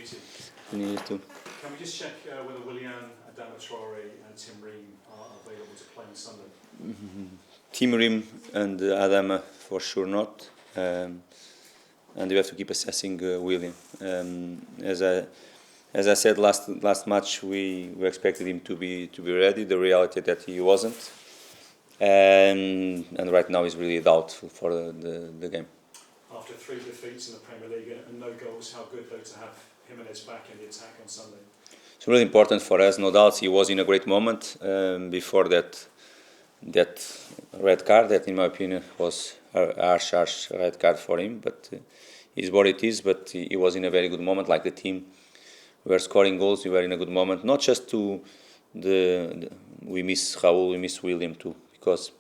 meet you. You too. Can we just check whether Willian, Adama Traore and Tim Ream are available to play on Sunday? Tim Ream and Adama for sure not. And we have to keep assessing William. As I said last match, we expected him to be ready. The reality that he wasn't, and right now he's really doubtful for the game. After 3 defeats in the Premier League and no goals, how good though to have Jimenez back in the attack on Sunday? It's really important for us, no doubt. He was in a great moment before that red card. That, in my opinion, was a harsh red card for him. But is what it is. But he was in a very good moment, like the team. We were scoring goals. We were in a good moment. Not just to we miss Raul, we miss William too, because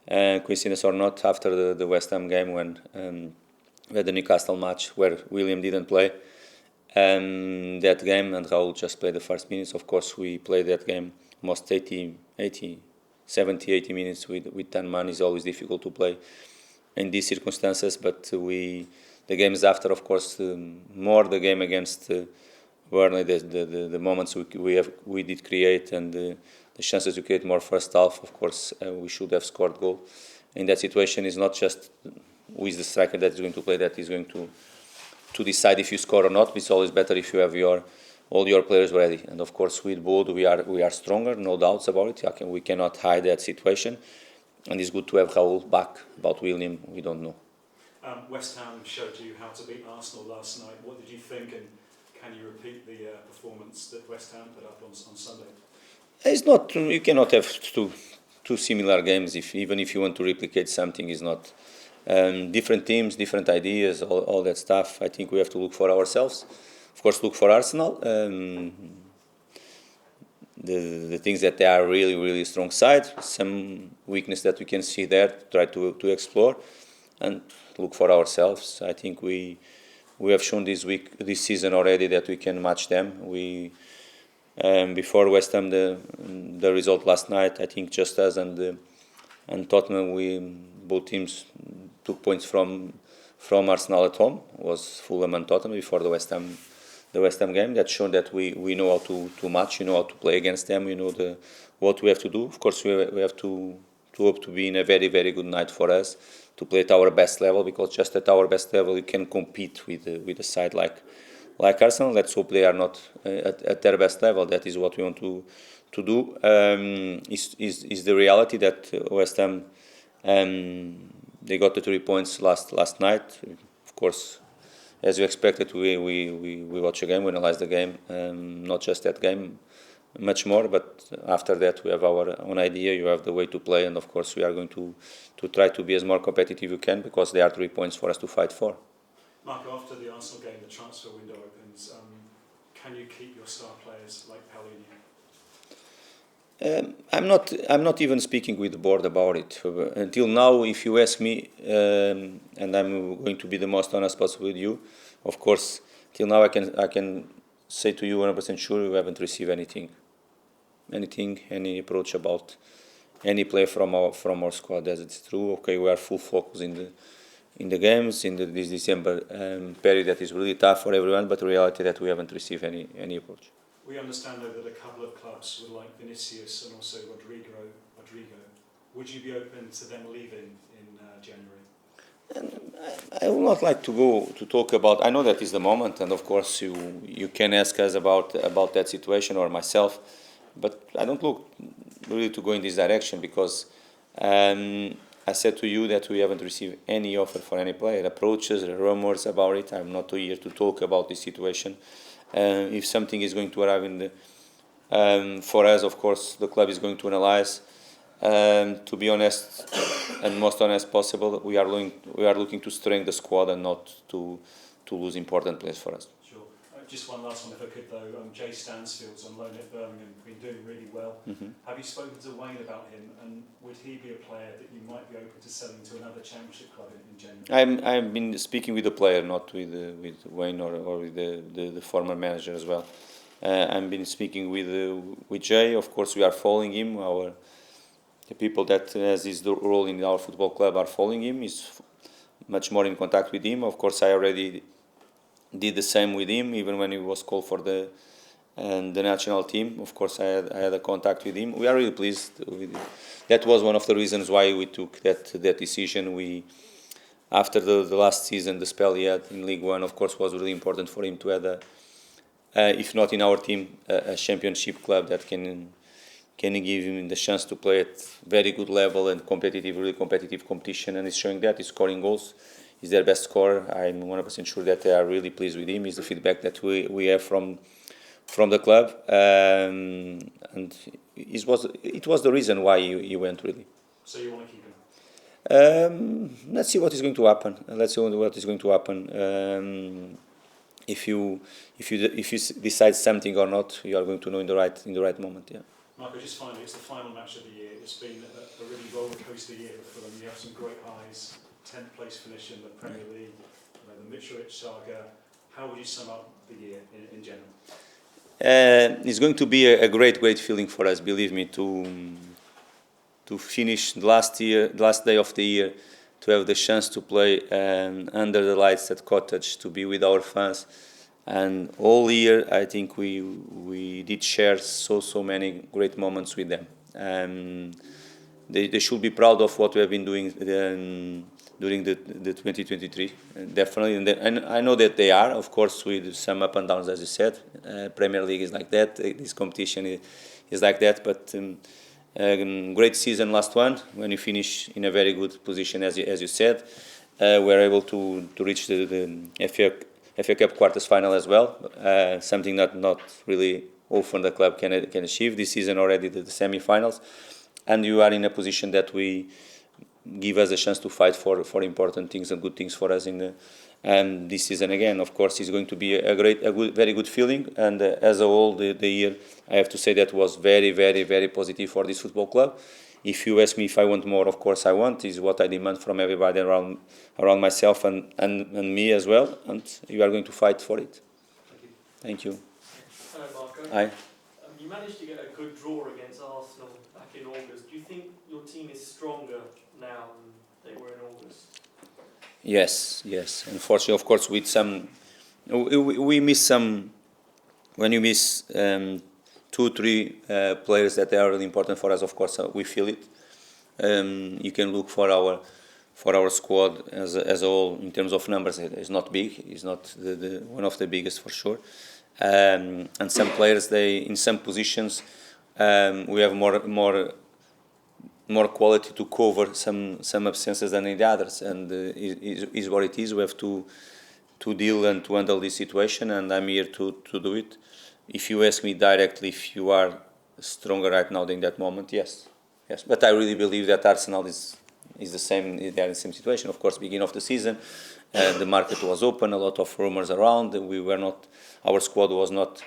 coincidence or not, after the West Ham game when we had the Newcastle match where William didn't play that game and Raul just played the first minutes. Of course, we played that game almost 70, 80 minutes with 10 men. Is always difficult to play in these circumstances, but the games after, of course, more the game against Burnley, the moments we did create and the chances to create more first half. Of course, we should have scored goal. In that situation, is not just who is the striker that is going to play, that is going to decide if you score or not. It's always better if you have all your players ready. And of course, with Bold, we are stronger, no doubts about it. We cannot hide that situation. And it's good to have Raul back. About William, we don't know. West Ham showed you how to beat Arsenal last night. What did you think, and can you repeat the performance that West Ham put up on Sunday? It's not. You cannot have two similar games. Even if you want to replicate something, is not. Different teams, different ideas, all that stuff. I think we have to look for ourselves. Of course, look for Arsenal. The things that they are really, really strong side. Some weakness that we can see there. Try to explore, and look for ourselves. I think we have shown this season already that we can match them. Before West Ham, the result last night, I think just us and Tottenham, both teams took points from Arsenal at home. It was Fulham and Tottenham before the West Ham game. That showed that we know how to match, we know how to play against them, we know what we have to do. Of course, we have to hope to be in a very, very good night for us, to play at our best level, because just at our best level we can compete with a side like Arsenal. Let's hope they are not at their best level. That is what we want to do. Is the reality that West Ham they got the 3 points last night. Of course, as you expected, we watch a game, we analyze the game, not just that game, much more. But after that, we have our own idea. You have the way to play, and of course, we are going to try to be as more competitive you can, because there are 3 points for us to fight for. Mark, after the Arsenal game, the transfer window opens. Can you keep your star players like Paulinho? I'm not even speaking with the board about it. Until now, if you ask me, and I'm going to be the most honest possible with you, of course, till now I can say to you 100% sure we haven't received any approach about any player from our squad. As it's true, okay, we are full focus in the games in this December period that is really tough for everyone. But the reality that we haven't received any approach. We understand, though, that a couple of clubs would like Vinicius and also Rodrigo. Would you be open to them leaving in January? I would not like to talk about. I know that is the moment, and of course you can ask us about that situation or myself, but I don't look really to go in this direction, because I said to you that we haven't received any offer for any player. Approaches, rumors about it. I'm not here to talk about this situation. If something is going to arrive for us, of course, the club is going to analyze. To be honest, and most honest possible, we are looking to strengthen the squad and not to lose important players for us. Sure. Just one last one, if I could, though. Jay Stansfield's on loan at Birmingham, been doing really well. Mm-hmm. Have you spoken to Wayne about him, and would he be a player that you might be open to selling to another Championship club in January? I've been speaking with the player, not with Wayne or with the former manager as well. I've been speaking with Jay. Of course, we are following him. The people that has his role in our football club are following him. He's much more in contact with him. Of course, I already did the same with him, even when he was called for the national team. Of course, I had a contact with him. We are really pleased with it. That was one of the reasons why we took that decision. After the last season, the spell he had in League One, of course, was really important for him to have if not in our team, a championship club that can give him the chance to play at very good level and really competitive competition, and he's showing that. He's scoring goals. He's their best scorer. I'm 100% sure that they are really pleased with him. It's the feedback that we have from the club, and it was the reason why he went, really. So you want to keep him? Let's see what is going to happen. If you decide something or not, you are going to know in the right moment. Yeah. Marco, just finally, it's the final match of the year. It's been a really roller coaster year for Fulham. You have some great highs, 10th place finish in the Premier League, the Mitrovic saga. How would you sum up the year in general? It's going to be a great feeling for us. Believe me, to finish the last day of the year, to have the chance to play under the lights at Cottage, to be with our fans, and all year I think we did share so many great moments with them. They should be proud of what we have been doing during the 2023, definitely, and I know that they are, of course, with some up and downs, as you said. Premier League is like that. This competition is like that, but. Great season last one, when you finish in a very good position, as you said. We're able to reach the FA Cup quarters final as well, something that not really often the club can achieve. This season already the semi-finals, and you are in a position that we give us a chance to fight for important things and good things for us in the. This season again, of course, is going to be very good feeling. And as a whole, the year, I have to say that was very positive for this football club. If you ask me if I want more, of course I want. Is what I demand from everybody around myself and me as well. And you are going to fight for it. Thank you. Hello, Marco. Hi. You managed to get a good draw against Arsenal back in August. Do you think your team is stronger now than they were in August? Yes. Unfortunately, of course, with some, we miss some. When you miss 2-3 players that are really important for us, of course, we feel it. You can look for our squad as a whole in terms of numbers. It's not big. It's not the one of the biggest for sure. And some players, in some positions, we have more quality to cover some absences than in the others, and is what it is. We have to deal and to handle this situation, and I'm here to do it. If you ask me directly if you are stronger right now than that moment, yes. But I really believe that Arsenal is the same. They are in the same situation. Of course, beginning of the season, the market was open, a lot of rumors around. Our squad was not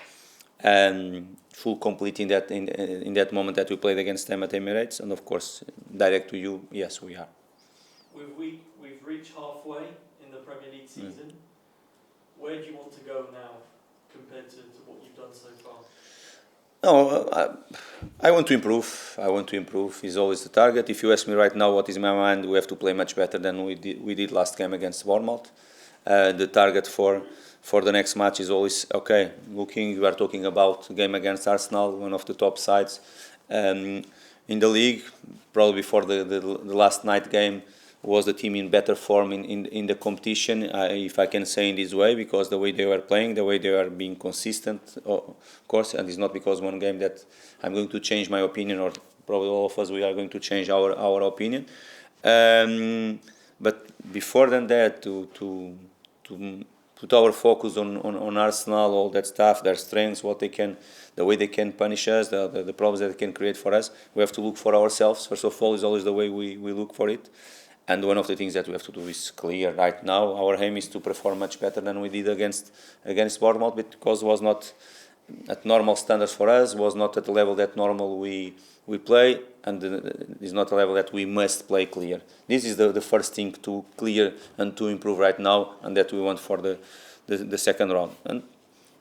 full complete in that moment that we played against them at Emirates, and of course, direct to you, yes, we are. We've reached halfway in the Premier League season. Where do you want to go now compared to what you've done so far? No, I want to improve. Is always the target. If you ask me right now what is in my mind, we have to play much better than we did last game against Bournemouth. The target for the next match is always okay. We are talking about a game against Arsenal, one of the top sides in the league. Probably before the last night game was the team in better form in the competition, if I can say in this way, because the way they were playing, the way they are being consistent, of course, and it's not because one game that I'm going to change my opinion, or probably all of us, we are going to change our opinion. But before than that, to put our focus on Arsenal, all that stuff, their strengths, the way they can punish us, the problems that they can create for us, we have to look for ourselves. First of all, is always the way we look for it. And one of the things that we have to do is clear right now. Our aim is to perform much better than we did against Bournemouth, because it was not at normal standards for us, was not at the level that normal we play, and is not a level that we must play clear. This is the first thing to clear and to improve right now, and that we want for the second round. And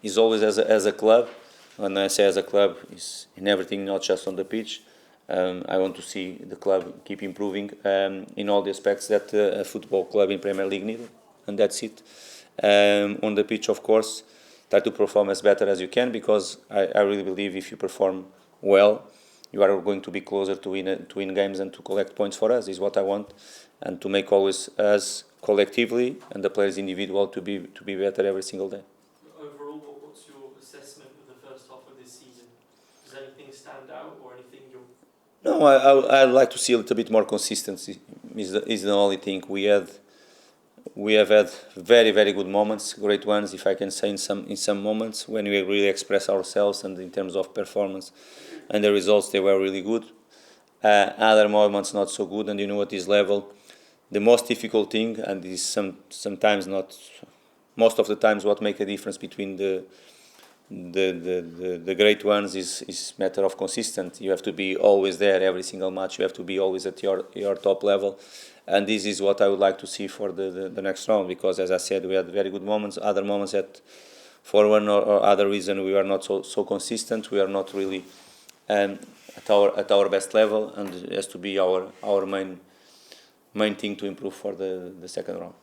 it's always as a club. When I say as a club, is in everything, not just on the pitch. I want to see the club keep improving in all the aspects that a football club in Premier League needs, and that's it. On the pitch, of course, try to perform as better as you can, because I really believe if you perform well, you are going to be closer to win games and to collect points for us, is what I want, and to make always us collectively and the players individual to be better every single day. Overall, what's your assessment of the first half of this season? Does anything stand out or anything you're... No, I'd like to see a little bit more consistency. Is the only thing we have had very, very good moments, great ones, if I can say, in some moments when we really express ourselves, and in terms of performance and the results, they were really good. Other moments not so good, and at this level, the most difficult thing, and this is sometimes not, most of the times, what make a difference between the great ones is matter of consistent. You have to be always there every single match. You have to be always at your top level, and this is what I would like to see for the next round. Because, as I said, we had very good moments. Other moments that, for one or other reason, we are not so consistent. We are not really at our best level, and it has to be our main thing to improve for the second round.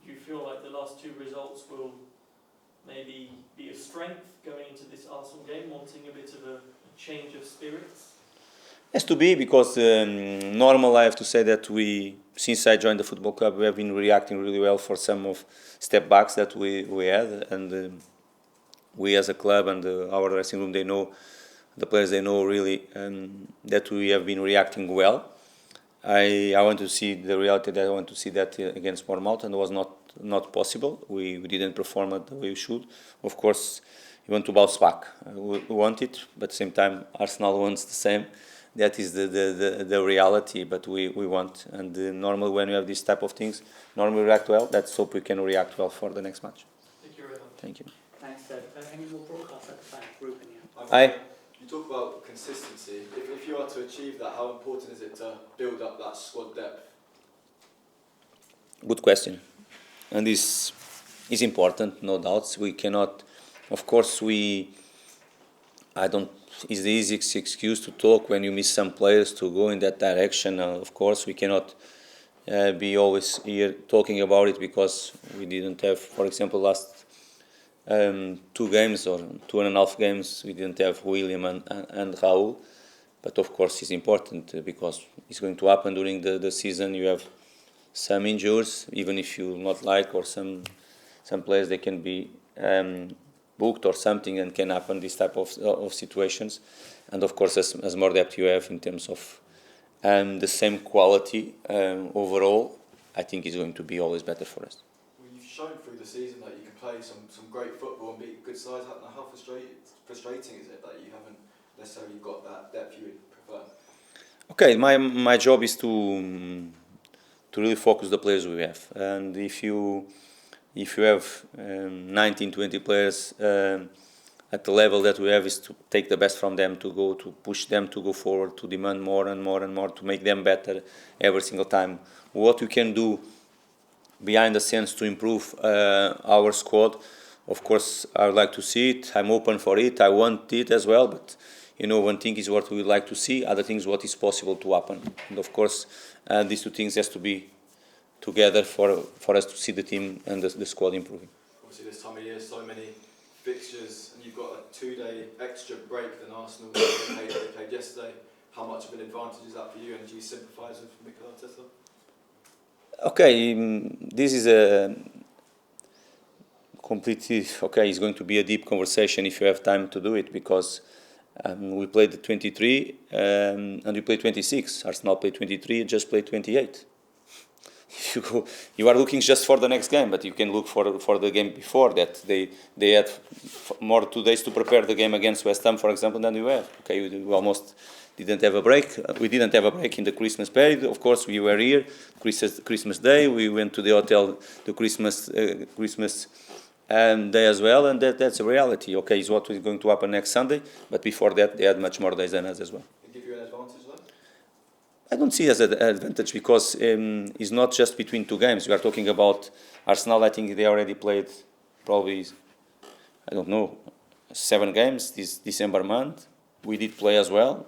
Do you feel like the last two results will maybe be a strength going into this Arsenal game, wanting a bit of a change of spirits? Has to be, because normal, I have to say that since I joined the football club, we have been reacting really well for some of step backs that we had, and we as a club and our dressing room, the players know really that we have been reacting well. I want to see the reality that I want to see that against Bournemouth, and it was not possible. We didn't perform it the way we should. Of course, we want to bounce back. We want it, but at the same time, Arsenal wants the same. That is the reality, but we want. And normally when we have this type of things, normally we react well. Let's hope we can react well for the next match. Thank you very much. Thank you. Thanks, Seb. Any more broadcasts at the back, Ruben? Aye. You talk about consistency. If you are to achieve that, how important is it to build up that squad depth? Good question. And this is important, no doubts. We cannot, of course, it's the easiest excuse to talk when you miss some players to go in that direction. Of course, we cannot be always here talking about it, because we didn't have, for example, last 2 games or 2.5 games, we didn't have William and Raul. But of course, it's important, because it's going to happen during the season. You have some injuries, even if you not like, or some players, they can be booked or something, and can happen this type of situations. And of course, as more depth you have in terms of the same quality overall, I think it's going to be always better for us. Well, you've shown through the season that you can play some great football and beat good sides. How frustrating is it that you haven't necessarily got that depth you would prefer? Okay, my job is to really focus the players we have, and if you have 19, 20 players at the level that we have, is to take the best from them, to push them to go forward, to demand more and more and more, to make them better every single time. What we can do behind the scenes to improve our squad, of course, I would like to see it. I'm open for it. I want it as well, but one thing is what we would like to see, other things what is possible to happen. And of course, these two things has to be together for us to see the team and the squad improving. Obviously, this time of year, so many fixtures, and you've got a 2-day extra break than Arsenal played yesterday. How much of an advantage is that for you, and do you sympathise with Mikel Arteta? Okay, this is a completely, it's going to be a deep conversation if you have time to do it, because we played the 23 and we played 26. Arsenal played 23, just played 28. You are looking just for the next game, but you can look for the game before that. They had more 2 days to prepare the game against West Ham, for example, than we have. Okay, we almost didn't have a break. We didn't have a break in the Christmas period. Of course, we were here Christmas Day. We went to the hotel the Christmas day as well, and that's a reality. Okay, is what is going to happen next Sunday, but before that, they had much more days than us as well. They give you an advantage, though? I don't see it as an advantage, because it's not just between 2 games. We are talking about Arsenal. I think they already played probably, 7 games this December month. We did play as well.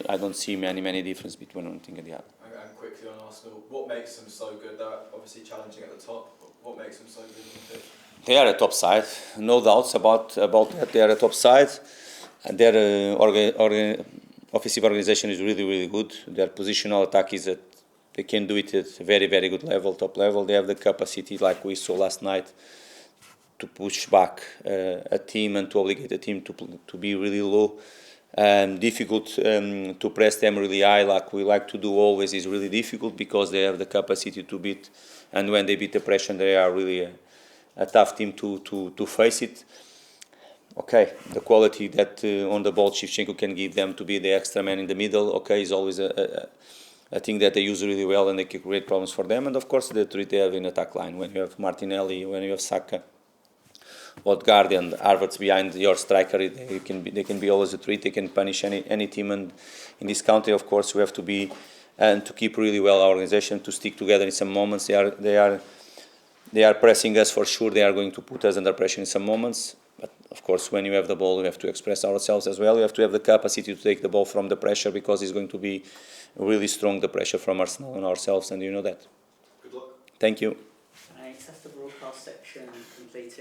I don't see many difference between one thing and the other. And quickly on Arsenal, what makes them so good? They're obviously challenging at the top. What makes them so good on the pitch? They are a top side, no doubts about that. They are a top side. And their offensive organization is really, really good. Their positional attack is that they can do it at a very, very good level, top level. They have the capacity, like we saw last night, to push back a team and to obligate a team to be really low. Difficult to press them really high, like we like to do always, is really difficult because they have the capacity to beat. And when they beat the pressure, they are really a tough team to face it. Okay, the quality that on the ball Shevchenko can give them to be the extra man in the middle, okay, is always a thing that they use really well and they can create problems for them. And of course, the three they have in attack line. When you have Martinelli, when you have Saka, Odegaard and Havertz behind your striker, they can be always a threat. They can punish any team. And in this country, of course, we have to be and to keep really well our organization, to stick together in some moments. They are pressing us for sure. They are going to put us under pressure in some moments. But of course, when you have the ball, we have to express ourselves as well. We have to have the capacity to take the ball from the pressure because it's going to be really strong, the pressure from Arsenal and ourselves, and you know that. Good luck. Thank you. Thanks. That's the broadcast section completed.